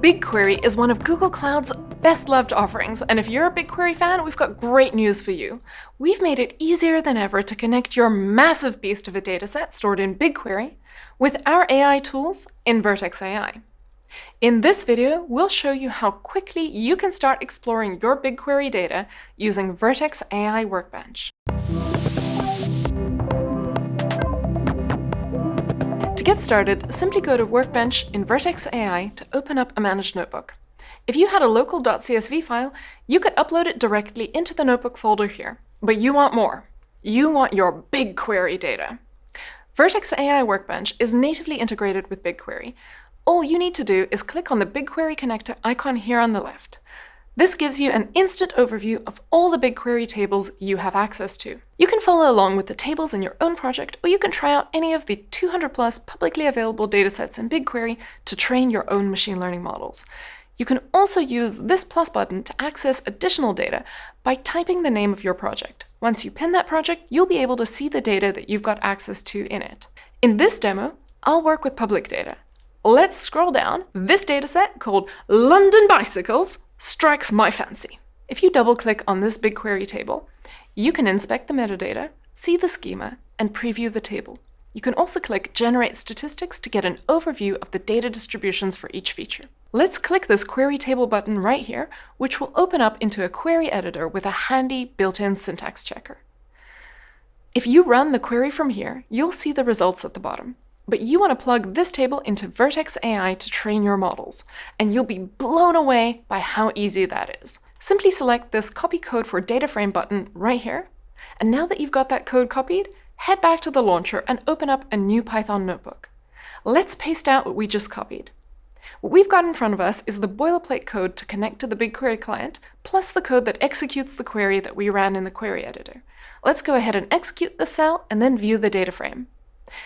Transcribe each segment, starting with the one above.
BigQuery is one of Google Cloud's best-loved offerings, and if you're a BigQuery fan, we've got great news for you. We've made it easier than ever to connect your massive beast of a dataset stored in BigQuery with our AI tools in Vertex AI. In this video, we'll show you how quickly you can start exploring your BigQuery data using Vertex AI Workbench. To get started, simply go to Workbench in Vertex AI to open up a managed notebook. If you had a local .csv file, you could upload it directly into the notebook folder here. But you want more. You want your BigQuery data. Vertex AI Workbench is natively integrated with BigQuery. All you need to do is click on the BigQuery connector icon here on the left. This gives you an instant overview of all the BigQuery tables you have access to. You can follow along with the tables in your own project, or you can try out any of the 200+ publicly available datasets in BigQuery to train your own machine learning models. You can also use this plus button to access additional data by typing the name of your project. Once you pin that project, you'll be able to see the data that you've got access to in it. In this demo, I'll work with public data. Let's scroll down. This dataset, called London Bicycles, strikes my fancy. If you double-click on this BigQuery table, you can inspect the metadata, see the schema, and preview the table. You can also click Generate Statistics to get an overview of the data distributions for each feature. Let's click this Query Table button right here, which will open up into a query editor with a handy built-in syntax checker. If you run the query from here, you'll see the results at the bottom. But you want to plug this table into Vertex AI to train your models, and you'll be blown away by how easy that is. Simply select this Copy Code for Data Frame button right here, and now that you've got that code copied, head back to the launcher and open up a new Python notebook. Let's paste out what we just copied. What we've got in front of us is the boilerplate code to connect to the BigQuery client, plus the code that executes the query that we ran in the query editor. Let's go ahead and execute the cell and then view the data frame.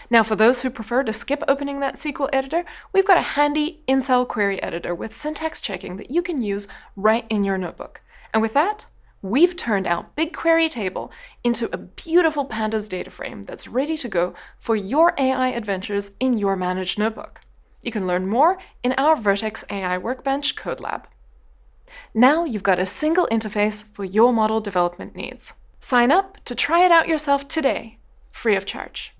Now, for those who prefer to skip opening that SQL editor, we've got a handy in-cell query editor with syntax checking that you can use right in your notebook. And with that, we've turned our BigQuery table into a beautiful pandas data frame that's ready to go for your AI adventures in your managed notebook. You can learn more in our Vertex AI Workbench code lab. Now you've got a single interface for your model development needs. Sign up to try it out yourself today, free of charge.